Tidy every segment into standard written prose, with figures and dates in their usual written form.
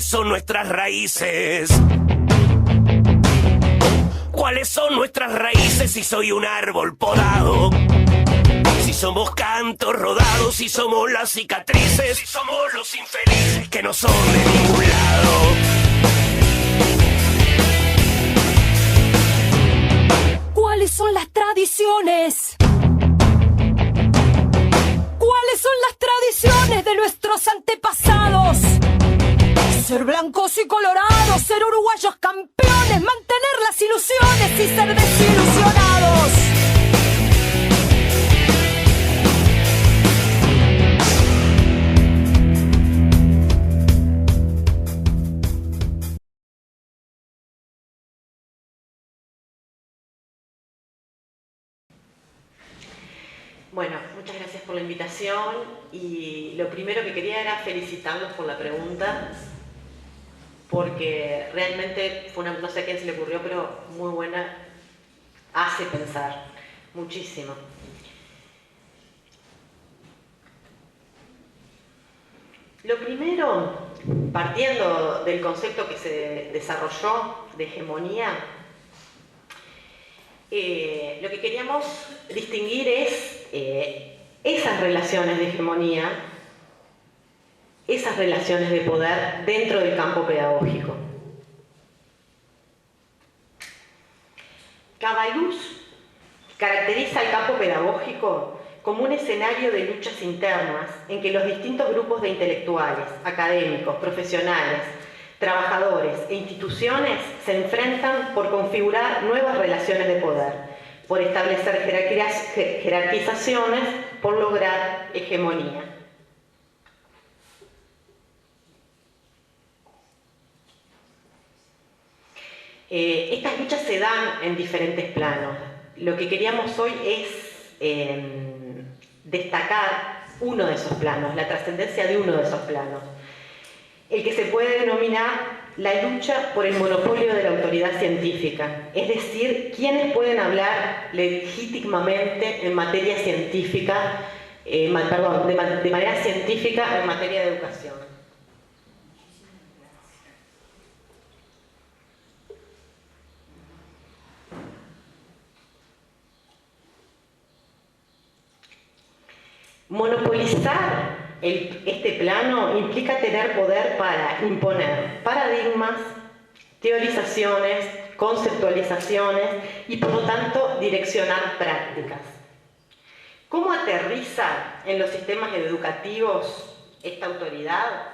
son nuestras raíces? ¿Cuáles son nuestras raíces si soy un árbol podado? Si somos cantos rodados, si somos las cicatrices, si somos los infelices que no son de ningún lado. ¿Cuáles son las tradiciones? ¿Cuáles son las tradiciones de nuestros antepasados? Ser blancos y colorados, ser uruguayos campeones, mantener las ilusiones y ser desilusionados. Bueno, muchas gracias por la invitación y lo primero que quería era felicitarlos por la pregunta, porque realmente fue una, no sé a quién se le ocurrió, pero muy buena, hace pensar muchísimo. Lo primero, partiendo del concepto que se desarrolló de hegemonía, lo que queríamos distinguir es esas relaciones de hegemonía, esas relaciones de poder dentro del campo pedagógico. Cabalús caracteriza al campo pedagógico como un escenario de luchas internas en que los distintos grupos de intelectuales, académicos, profesionales, trabajadores e instituciones se enfrentan por configurar nuevas relaciones de poder, por establecer jerarquizaciones, por lograr hegemonía. Estas luchas se dan en diferentes planos. Lo que queríamos hoy es destacar uno de esos planos, la trascendencia de uno de esos planos, el que se puede denominar la lucha por el monopolio de la autoridad científica, es decir, quiénes pueden hablar legítimamente en materia científica, de manera científica en materia de educación. Monopolizar este plano implica tener poder para imponer paradigmas, teorizaciones, conceptualizaciones y por lo tanto direccionar prácticas. ¿Cómo aterriza en los sistemas educativos esta autoridad?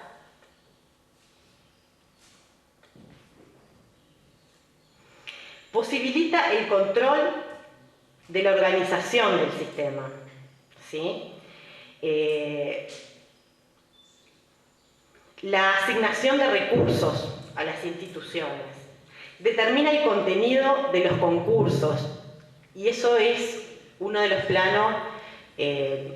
Posibilita el control de la organización del sistema, ¿sí? La asignación de recursos a las instituciones determina el contenido de los concursos y eso es uno de los planos,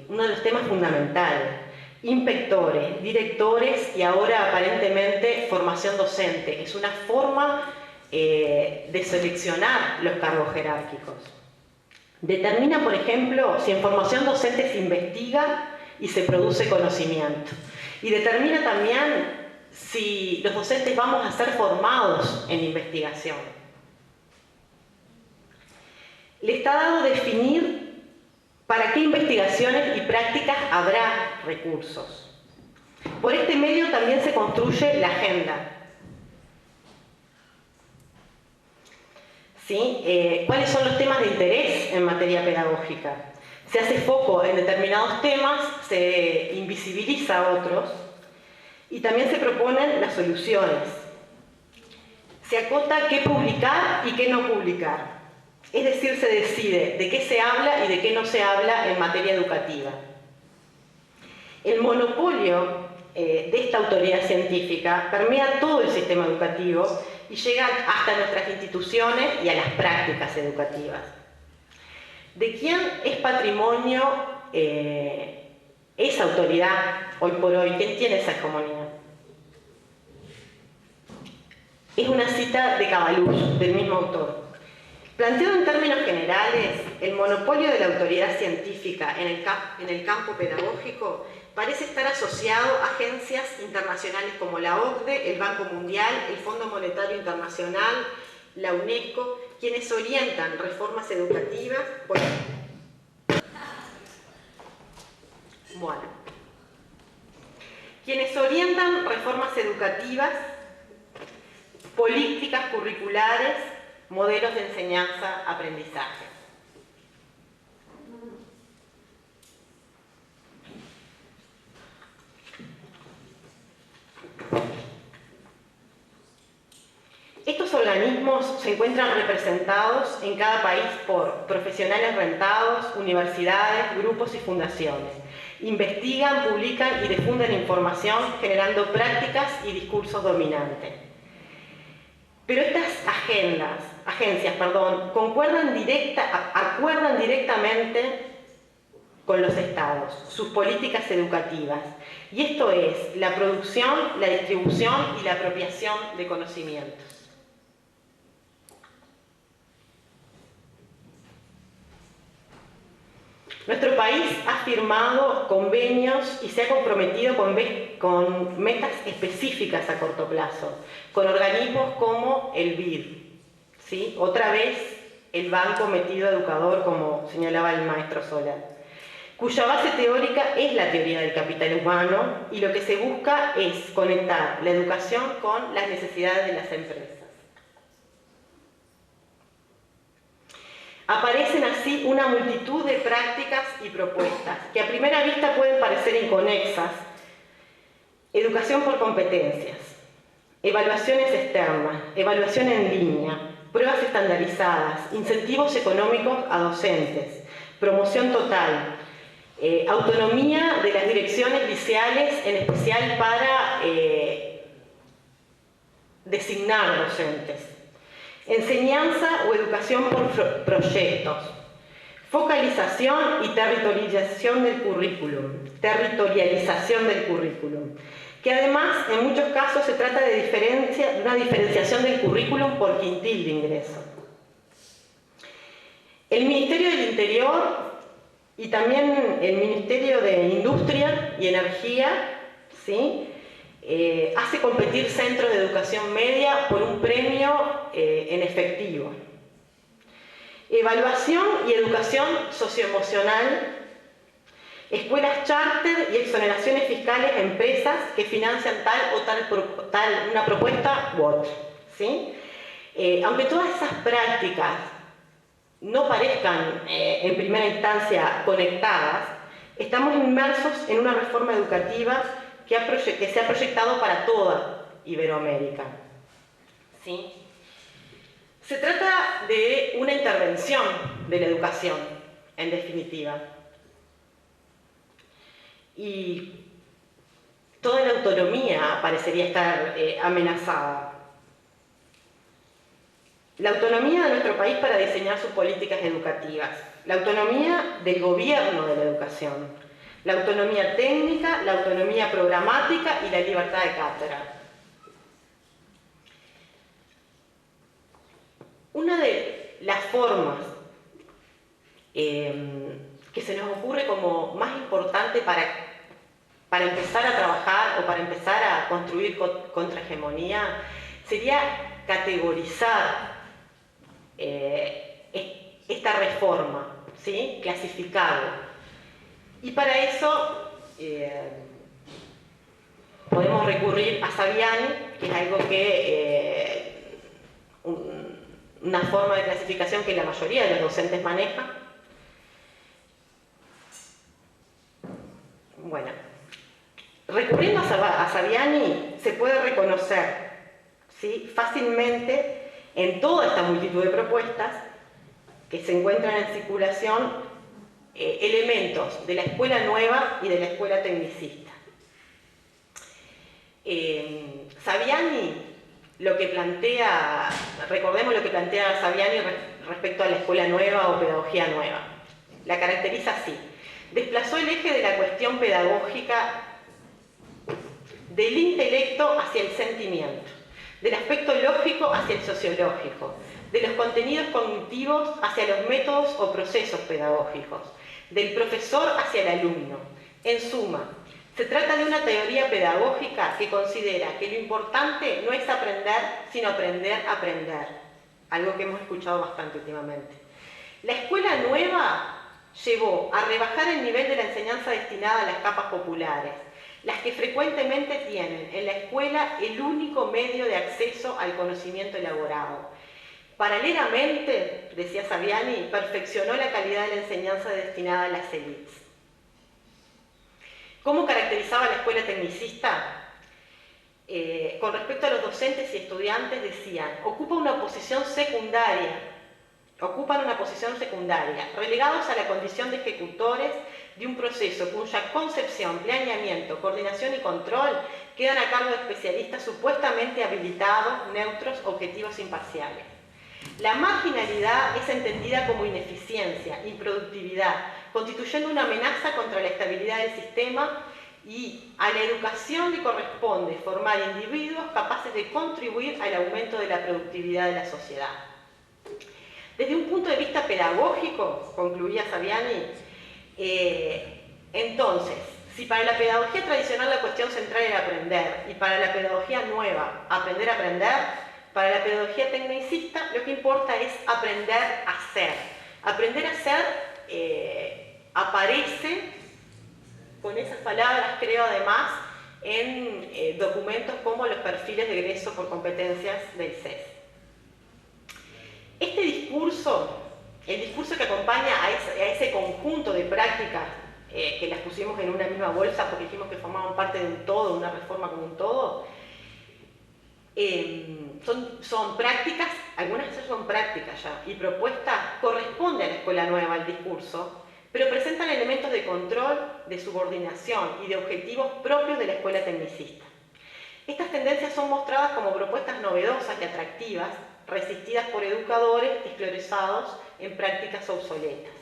uno de los temas fundamentales. Inspectores, directores y ahora aparentemente formación docente. Es una forma de seleccionar los cargos jerárquicos. Determina, por ejemplo, si en formación docente se investiga y se produce conocimiento. Y determina también si los docentes vamos a ser formados en investigación. Le está dado definir para qué investigaciones y prácticas habrá recursos. Por este medio también se construye la agenda. ¿Sí? ¿Cuáles son los temas de interés en materia pedagógica? Se hace foco en determinados temas, se invisibiliza a otros y también se proponen las soluciones. Se acota qué publicar y qué no publicar. Es decir, se decide de qué se habla y de qué no se habla en materia educativa. El monopolio de esta autoridad científica permea todo el sistema educativo y llega hasta nuestras instituciones y a las prácticas educativas. ¿De quién es patrimonio esa autoridad hoy por hoy? ¿Quién tiene esa hegemonía? Es una cita de Cabalús, del mismo autor. Planteado en términos generales, el monopolio de la autoridad científica en el campo pedagógico parece estar asociado a agencias internacionales como la OCDE, el Banco Mundial, el Fondo Monetario Internacional, la UNESCO, quienes orientan reformas educativas. Quienes orientan reformas educativas, políticas curriculares, modelos de enseñanza-aprendizaje. Estos organismos se encuentran representados en cada país por profesionales rentados, universidades, grupos y fundaciones. Investigan, publican y difunden información generando prácticas y discursos dominantes. Pero estas agencias, acuerdan directamente con los estados, sus políticas educativas. Y esto es la producción, la distribución y la apropiación de conocimientos. Nuestro país ha firmado convenios y se ha comprometido con metas específicas a corto plazo, con organismos como el BID, ¿sí? Otra vez el banco metido educador, como señalaba el maestro Solar, cuya base teórica es la teoría del capital humano y lo que se busca es conectar la educación con las necesidades de las empresas. Aparecen así una multitud de prácticas y propuestas que a primera vista pueden parecer inconexas. Educación por competencias, evaluaciones externas, evaluación en línea, pruebas estandarizadas, incentivos económicos a docentes, promoción total, autonomía de las direcciones liceales, en especial para designar docentes. Enseñanza o educación por proyectos, focalización y territorialización del currículum, que además en muchos casos se trata de una diferenciación del currículum por quintil de ingreso. El Ministerio del Interior y también el Ministerio de Industria y Energía, ¿sí?, hace competir centros de educación media por un premio en efectivo. Evaluación y educación socioemocional, escuelas charter y exoneraciones fiscales a empresas que financian una propuesta u otra, ¿sí? Aunque todas esas prácticas no parezcan en primera instancia conectadas, estamos inmersos en una reforma educativa que se ha proyectado para toda Iberoamérica, ¿sí? Se trata de una intervención de la educación, en definitiva. Y toda la autonomía parecería estar amenazada. La autonomía de nuestro país para diseñar sus políticas educativas, la autonomía del gobierno de la educación, la autonomía técnica, la autonomía programática y la libertad de cátedra. Una de las formas que se nos ocurre como más importante para empezar a trabajar o para empezar a construir contrahegemonía sería categorizar esta reforma, ¿sí?, clasificarla. Y para eso podemos recurrir a Saviani, que es algo que una forma de clasificación que la mayoría de los docentes maneja. Bueno, recurriendo a Saviani se puede reconocer, ¿sí?, fácilmente en toda esta multitud de propuestas que se encuentran en circulación elementos de la escuela nueva y de la escuela tecnicista. Saviani, recordemos lo que plantea Saviani respecto a la escuela nueva o pedagogía nueva. La caracteriza así: desplazó el eje de la cuestión pedagógica del intelecto hacia el sentimiento, del aspecto lógico hacia el sociológico, de los contenidos cognitivos hacia los métodos o procesos pedagógicos, del profesor hacia el alumno. En suma, Se trata de una teoría pedagógica que considera que lo importante no es aprender, sino aprender a aprender, algo que hemos escuchado bastante últimamente. La escuela nueva llevó a rebajar el nivel de la enseñanza destinada a las capas populares, las que frecuentemente tienen en la escuela el único medio de acceso al conocimiento elaborado. Paralelamente, decía Saviani, perfeccionó la calidad de la enseñanza destinada a las élites. ¿Cómo caracterizaba la escuela tecnicista? Con respecto a los docentes y estudiantes decían, ocupan una posición secundaria, relegados a la condición de ejecutores de un proceso cuya concepción, planeamiento, coordinación y control quedan a cargo de especialistas supuestamente habilitados, neutros, objetivos, imparciales. La marginalidad es entendida como ineficiencia, improductividad, constituyendo una amenaza contra la estabilidad del sistema, y a la educación le corresponde formar individuos capaces de contribuir al aumento de la productividad de la sociedad. Desde un punto de vista pedagógico, concluía Saviani, entonces, si para la pedagogía tradicional la cuestión central era aprender, y para la pedagogía nueva, aprender a aprender, para la pedagogía tecnicista lo que importa es aprender a hacer. Aprender a hacer aparece con esas palabras, creo, además, en documentos como los perfiles de egreso por competencias del CES. Este discurso, el discurso que acompaña a ese conjunto de prácticas que las pusimos en una misma bolsa porque dijimos que formaban parte de un todo, una reforma como un todo, son prácticas, algunas de ellas son prácticas ya, y propuestas corresponde a la escuela nueva, al discurso, pero presentan elementos de control, de subordinación y de objetivos propios de la escuela tecnicista. Estas tendencias son mostradas como propuestas novedosas y atractivas, resistidas por educadores esclerosados en prácticas obsoletas.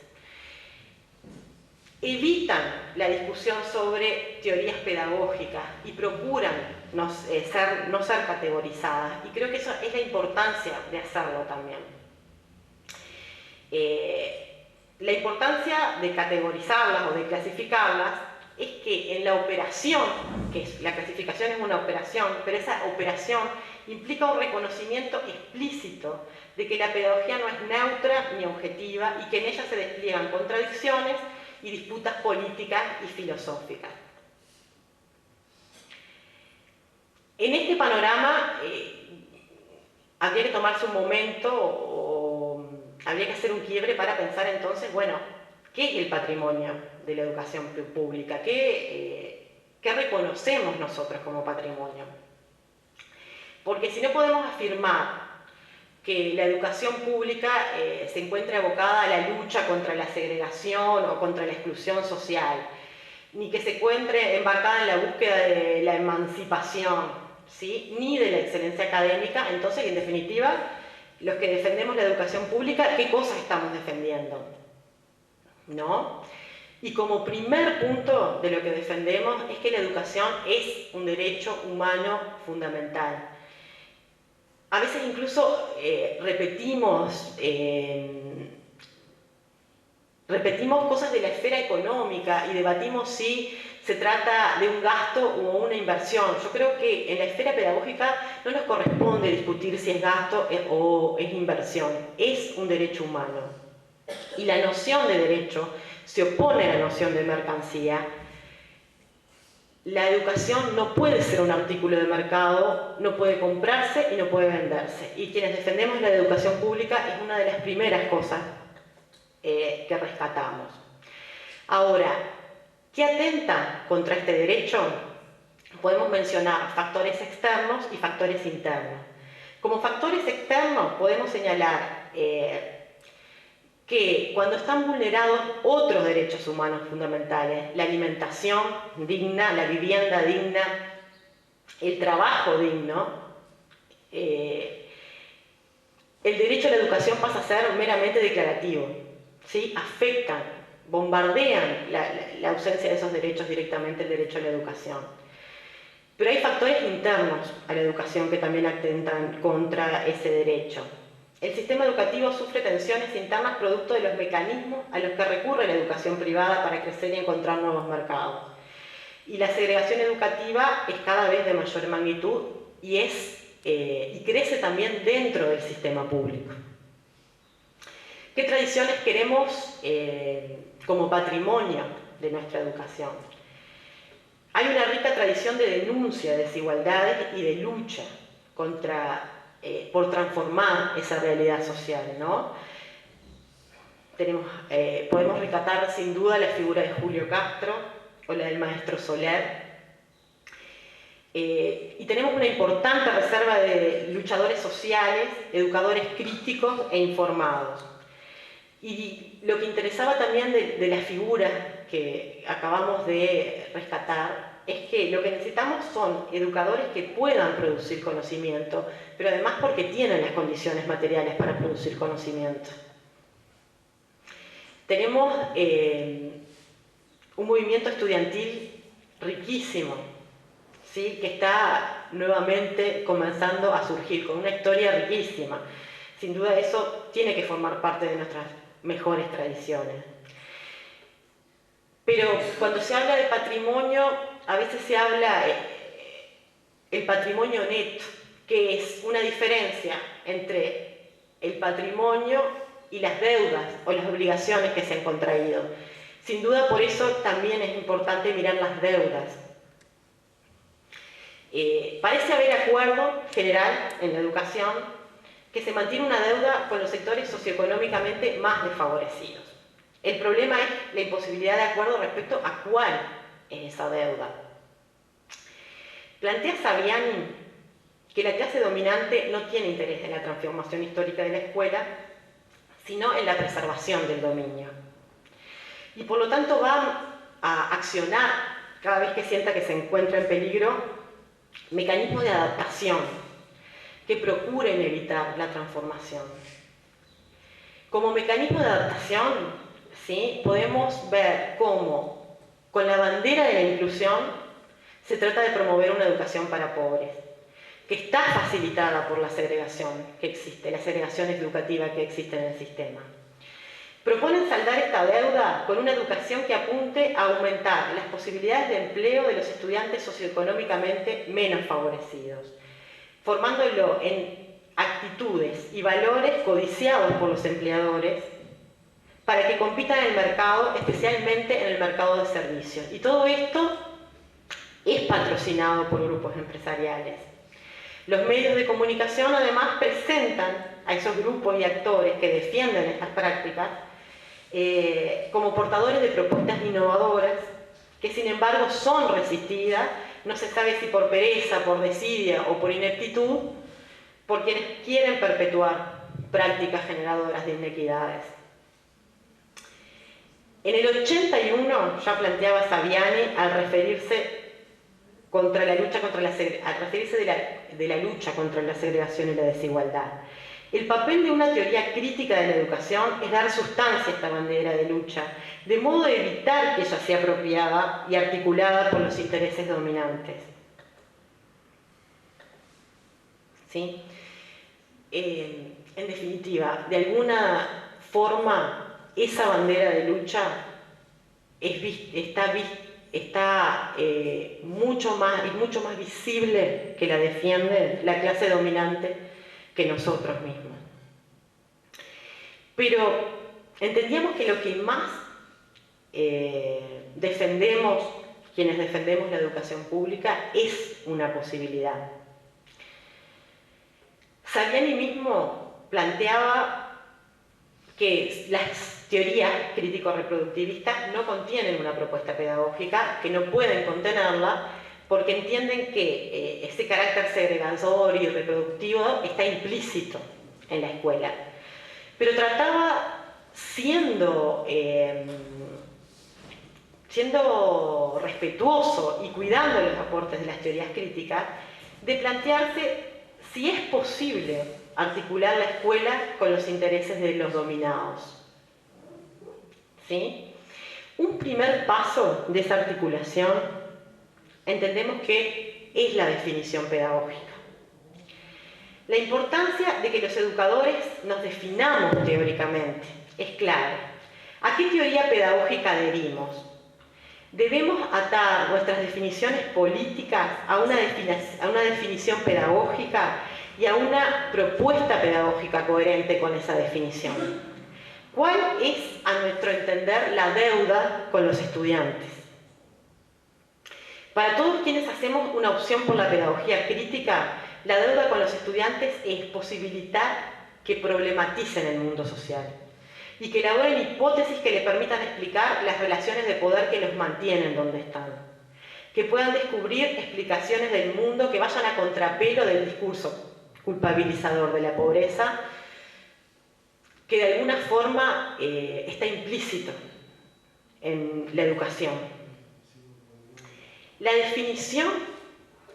Evitan la discusión sobre teorías pedagógicas y procuran no ser categorizadas, y creo que eso es la importancia de hacerlo también. La importancia de categorizarlas o de clasificarlas es que en la operación, la clasificación es una operación, pero esa operación implica un reconocimiento explícito de que la pedagogía no es neutra ni objetiva y que en ella se despliegan contradicciones y disputas políticas y filosóficas. En este panorama habría que tomarse un momento o habría que hacer un quiebre para pensar entonces, bueno, ¿qué es el patrimonio de la educación pública? ¿Qué reconocemos nosotros como patrimonio? Porque si no podemos afirmar que la educación pública se encuentra abocada a la lucha contra la segregación o contra la exclusión social, ni que se encuentre embarcada en la búsqueda de la emancipación, ¿sí?, ni de la excelencia académica, entonces, en definitiva, los que defendemos la educación pública, ¿qué cosas estamos defendiendo? ¿No? Y como primer punto de lo que defendemos es que la educación es un derecho humano fundamental. A veces incluso repetimos cosas de la esfera económica y debatimos si se trata de un gasto o una inversión. Yo creo que en la esfera pedagógica no nos corresponde discutir si es gasto o es inversión. Es un derecho humano. Y la noción de derecho se opone a la noción de mercancía. La educación no puede ser un artículo de mercado, no puede comprarse y no puede venderse. Y quienes defendemos la educación pública es una de las primeras cosas que rescatamos. Ahora, ¿qué atenta contra este derecho? Podemos mencionar factores externos y factores internos. Como factores externos podemos señalar que cuando están vulnerados otros derechos humanos fundamentales, la alimentación digna, la vivienda digna, el trabajo digno, el derecho a la educación pasa a ser meramente declarativo, ¿sí? Afectan, bombardean la ausencia de esos derechos directamente el derecho a la educación. Pero hay factores internos a la educación que también atentan contra ese derecho. El sistema educativo sufre tensiones internas producto de los mecanismos a los que recurre la educación privada para crecer y encontrar nuevos mercados. Y la segregación educativa es cada vez de mayor magnitud y crece también dentro del sistema público. ¿Qué tradiciones queremos como patrimonio de nuestra educación? Hay una rica tradición de denuncia de desigualdades y de lucha por transformar esa realidad social, ¿no? Podemos rescatar sin duda la figura de Julio Castro o la del maestro Soler. Y tenemos una importante reserva de luchadores sociales, educadores críticos e informados. Y lo que interesaba también de la figura que acabamos de rescatar es que lo que necesitamos son educadores que puedan producir conocimiento, pero además porque tienen las condiciones materiales para producir conocimiento. Tenemos un movimiento estudiantil riquísimo, ¿sí? Que está nuevamente comenzando a surgir, con una historia riquísima. Sin duda eso tiene que formar parte de nuestras mejores tradiciones. Pero cuando se habla de patrimonio, a veces se habla el patrimonio neto, que es una diferencia entre el patrimonio y las deudas o las obligaciones que se han contraído. Sin duda por eso también es importante mirar las deudas. Parece haber acuerdo general en la educación que se mantiene una deuda con los sectores socioeconómicamente más desfavorecidos. El problema es la imposibilidad de acuerdo respecto a cuál es esa deuda. Plantea Saviani que la clase dominante no tiene interés en la transformación histórica de la escuela, sino en la preservación del dominio. Y por lo tanto va a accionar, cada vez que sienta que se encuentra en peligro, mecanismos de adaptación que procuren evitar la transformación. Como mecanismo de adaptación, ¿sí? Podemos ver cómo, con la bandera de la inclusión, se trata de promover una educación para pobres, que está facilitada por la segregación que existe, la segregación educativa que existe en el sistema. Proponen saldar esta deuda con una educación que apunte a aumentar las posibilidades de empleo de los estudiantes socioeconómicamente menos favorecidos, formándolo en actitudes y valores codiciados por los empleadores para que compitan en el mercado, especialmente en el mercado de servicios. Y todo esto es patrocinado por grupos empresariales. Los medios de comunicación además presentan a esos grupos y actores que defienden estas prácticas como portadores de propuestas innovadoras que sin embargo son resistidas, no se sabe si por pereza, por desidia o por ineptitud, por quienes quieren perpetuar prácticas generadoras de inequidades. En el 81 ya planteaba Saviani al referirse de la lucha contra la segregación y la desigualdad. El papel de una teoría crítica de la educación es dar sustancia a esta bandera de lucha, de modo de evitar que ella sea apropiada y articulada por los intereses dominantes. ¿Sí? En definitiva, de alguna forma, esa bandera de lucha está mucho más visible que la defiende la clase dominante que nosotros mismos. Pero entendíamos que lo que más defendemos, quienes defendemos la educación pública, es una posibilidad. Saviani mismo planteaba que las teorías crítico-reproductivistas no contienen una propuesta pedagógica, que no pueden contenerla, porque entienden que ese carácter segregador y reproductivo está implícito en la escuela. Pero trataba, siendo respetuoso y cuidando los aportes de las teorías críticas, de plantearse si es posible articular la escuela con los intereses de los dominados. ¿Sí? Un primer paso de esa articulación entendemos que es la definición pedagógica. La importancia de que los educadores nos definamos teóricamente es clara. ¿A qué teoría pedagógica adherimos? Debemos atar nuestras definiciones políticas a una definición pedagógica y a una propuesta pedagógica coherente con esa definición. ¿Cuál es, a nuestro entender, la deuda con los estudiantes? Para todos quienes hacemos una opción por la pedagogía crítica, la deuda con los estudiantes es posibilitar que problematicen el mundo social y que elaboren hipótesis que les permitan explicar las relaciones de poder que los mantienen donde están, que puedan descubrir explicaciones del mundo que vayan a contrapelo del discurso culpabilizador de la pobreza, que de alguna forma está implícito en la educación. La definición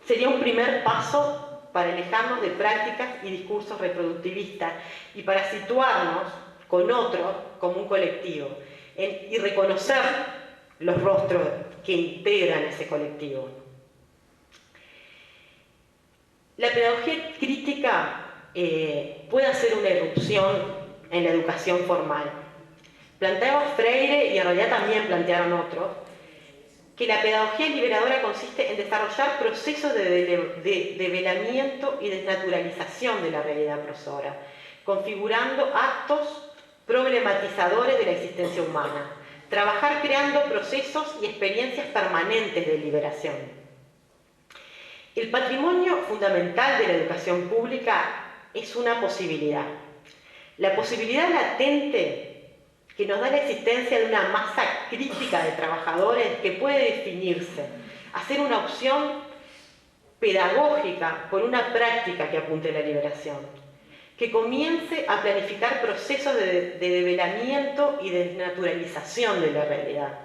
sería un primer paso para alejarnos de prácticas y discursos reproductivistas y para situarnos con otro como un colectivo y reconocer los rostros que integran ese colectivo. La pedagogía crítica puede hacer una irrupción en la educación formal. Planteaba Freire, y en realidad también plantearon otros, que la pedagogía liberadora consiste en desarrollar procesos de develamiento y desnaturalización de la realidad prosora, configurando actos problematizadores de la existencia humana, trabajar creando procesos y experiencias permanentes de liberación. El patrimonio fundamental de la educación pública es una posibilidad. La posibilidad latente que nos da la existencia de una masa crítica de trabajadores que puede definirse, hacer una opción pedagógica por una práctica que apunte a la liberación, que comience a planificar procesos de develamiento y desnaturalización de la realidad.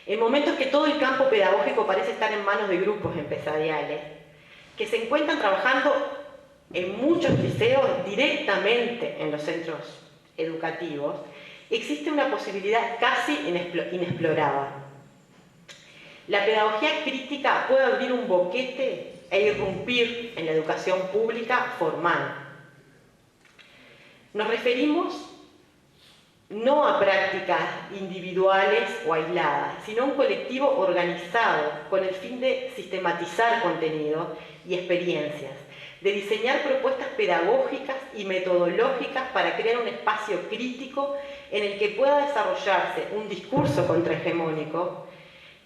En momentos que todo el campo pedagógico parece estar en manos de grupos empresariales, que se encuentran trabajando en muchos liceos directamente en los centros educativos, existe una posibilidad casi inexplorada. La pedagogía crítica puede abrir un boquete e irrumpir en la educación pública formal. Nos referimos no a prácticas individuales o aisladas, sino a un colectivo organizado con el fin de sistematizar contenidos y experiencias, de diseñar propuestas pedagógicas y metodológicas para crear un espacio crítico en el que pueda desarrollarse un discurso contrahegemónico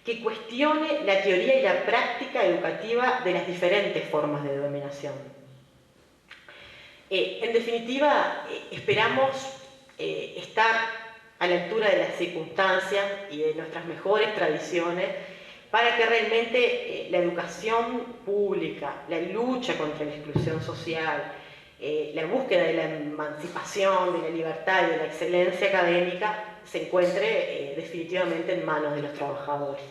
que cuestione la teoría y la práctica educativa de las diferentes formas de dominación. En definitiva, esperamos estar a la altura de las circunstancias y de nuestras mejores tradiciones para que realmente la educación pública, la lucha contra la exclusión social, la búsqueda de la emancipación, de la libertad y de la excelencia académica se encuentre definitivamente en manos de los trabajadores.